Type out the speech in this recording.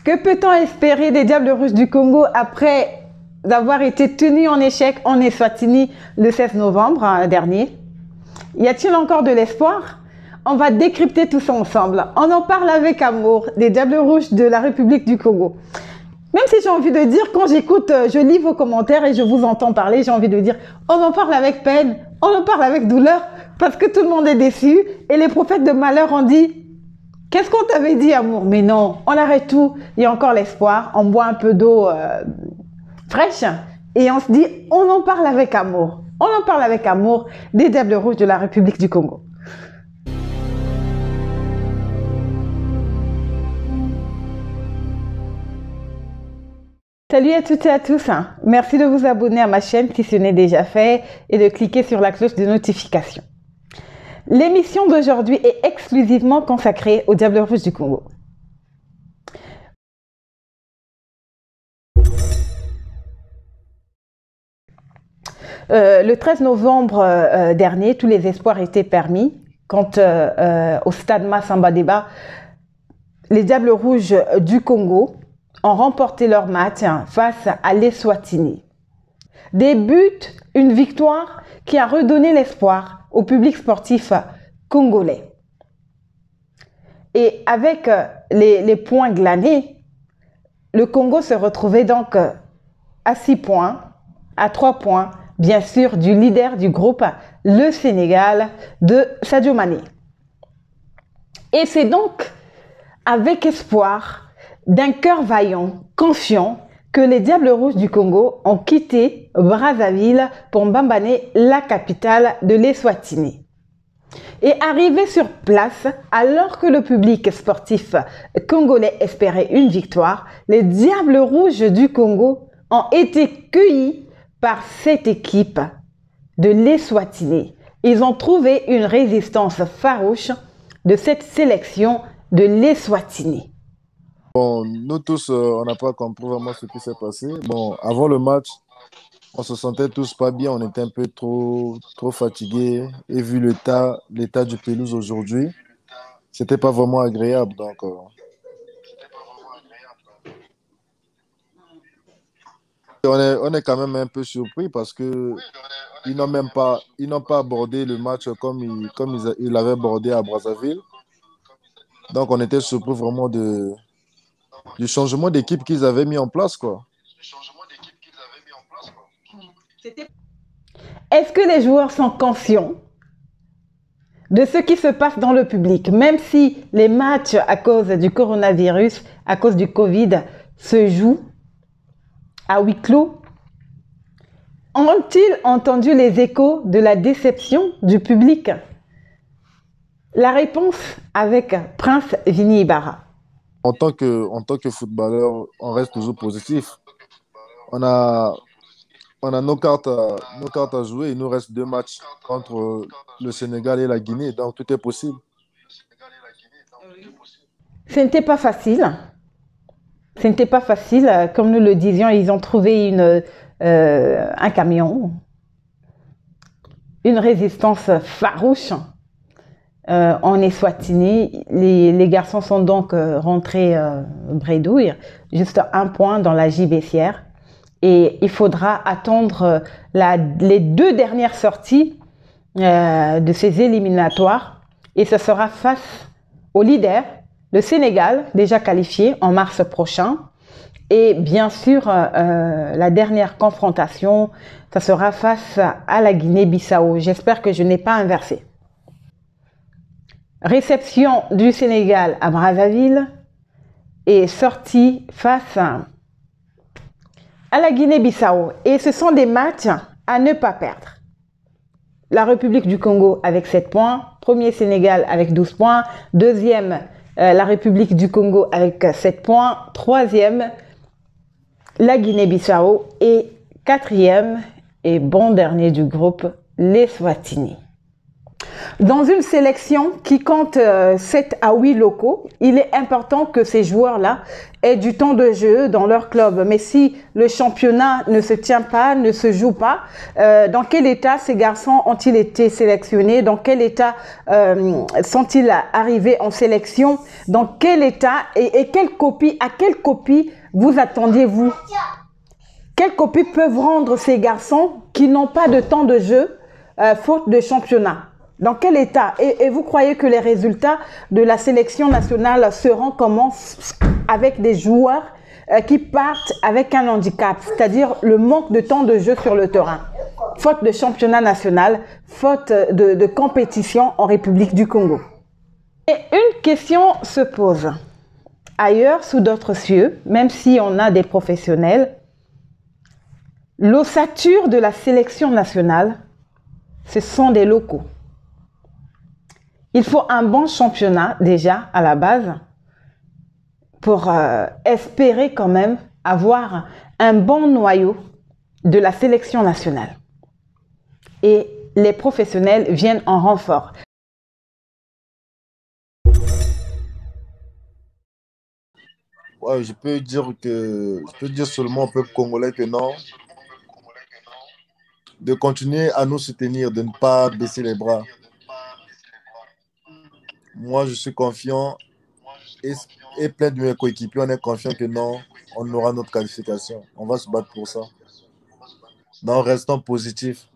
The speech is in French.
Que peut-on espérer des Diables Rouges du Congo après avoir été tenus en échec en Eswatini le 16 novembre dernier? Y a-t-il encore de l'espoir? On va décrypter tout ça ensemble. On en parle avec amour des Diables Rouges de la République du Congo. Même si j'ai envie de dire, quand j'écoute, je lis vos commentaires et je vous entends parler, j'ai envie de dire, on en parle avec peine, on en parle avec douleur, parce que tout le monde est déçu. Et les prophètes de malheur ont dit, qu'est-ce qu'on t'avait dit, amour? Mais non, on arrête tout, il y a encore l'espoir, on boit un peu d'eau fraîche et on se dit, on en parle avec amour. On en parle avec amour des Diables Rouges de la République du Congo. Salut à toutes et à tous, merci de vous abonner à ma chaîne si ce n'est déjà fait et de cliquer sur la cloche de notification. L'émission d'aujourd'hui est exclusivement consacrée aux Diables Rouges du Congo. Le 13 novembre dernier, tous les espoirs étaient permis quand au stade Massamba Débat, les Diables Rouges du Congo ont remporté leur match face à l'Eswatini. Des buts, une victoire qui a redonné l'espoir au public sportif congolais. Et avec les points glanés, le Congo se retrouvait donc à 6 points, à 3 points, bien sûr, du leader du groupe, le Sénégal, de Sadio Mané. Et c'est donc avec espoir, d'un cœur vaillant, confiant, que les Diables Rouges du Congo ont quitté Brazzaville pour Mbambane, la capitale de l'Eswatini. Et arrivés sur place, alors que le public sportif congolais espérait une victoire, les Diables Rouges du Congo ont été cueillis par cette équipe de l'Eswatini. Ils ont trouvé une résistance farouche de cette sélection de l'Eswatini. Bon, nous tous, on n'a pas compris vraiment ce qui s'est passé. Bon, avant le match, on se sentait tous pas bien, on était un peu trop fatigués. Et vu l'état du pelouse aujourd'hui, c'était pas vraiment agréable. Donc, on est quand même un peu surpris parce que ils n'ont pas abordé le match comme ils l'avaient abordé à Brazzaville. Donc, on était surpris vraiment du changement d'équipe qu'ils avaient mis en place, quoi. Est-ce que les joueurs sont conscients de ce qui se passe dans le public, même si les matchs à cause du coronavirus, à cause du Covid, se jouent à huis clos? Ont-ils entendu les échos de la déception du public? La réponse avec Prince Vini Ibarra. En tant que footballeur, on reste toujours positif. On a nos cartes à jouer. Il nous reste 2 matchs contre le Sénégal et la Guinée. Donc, tout est possible. Ce n'était pas facile. Ce n'était pas facile. Comme nous le disions, ils ont trouvé un camion, une résistance farouche en Eswatini. Les garçons sont donc rentrés bredouille, juste 1 point dans la JBCR. Et il faudra attendre les 2 dernières sorties de ces éliminatoires. Et ce sera face au leader, le Sénégal, déjà qualifié en mars prochain. Et bien sûr, la dernière confrontation, ça sera face à la Guinée-Bissau. J'espère que je n'ai pas inversé. Réception du Sénégal à Brazzaville et sortie face à la Guinée-Bissau. Et ce sont des matchs à ne pas perdre. La République du Congo avec 7 points. Premier Sénégal avec 12 points. Deuxième, la République du Congo avec 7 points. Troisième, la Guinée-Bissau. Et quatrième et bon dernier du groupe, l'Eswatini. Dans une sélection qui compte 7 à 8 locaux, il est important que ces joueurs-là aient du temps de jeu dans leur club. Mais si le championnat ne se tient pas, ne se joue pas, dans quel état ces garçons ont-ils été sélectionnés? Dans quel état sont-ils arrivés en sélection? Dans quel état et à quelle copie vous attendiez-vous? Quelle copie peuvent rendre ces garçons qui n'ont pas de temps de jeu faute de championnat? Dans quel état? Et vous croyez que les résultats de la sélection nationale seront comment avec des joueurs qui partent avec un handicap, c'est-à-dire le manque de temps de jeu sur le terrain, faute de championnat national, faute de compétition en République du Congo? Et une question se pose. Ailleurs, sous d'autres cieux, même si on a des professionnels, l'ossature de la sélection nationale, ce sont des locaux. Il faut un bon championnat déjà à la base pour espérer quand même avoir un bon noyau de la sélection nationale. Et les professionnels viennent en renfort. Ouais, je peux dire seulement au peuple congolais que non, de continuer à nous soutenir, de ne pas baisser les bras. Moi, je suis confiant et, et plein de mes coéquipiers, on est confiant que non, on aura notre qualification. On va se battre pour ça. Donc, restons positifs.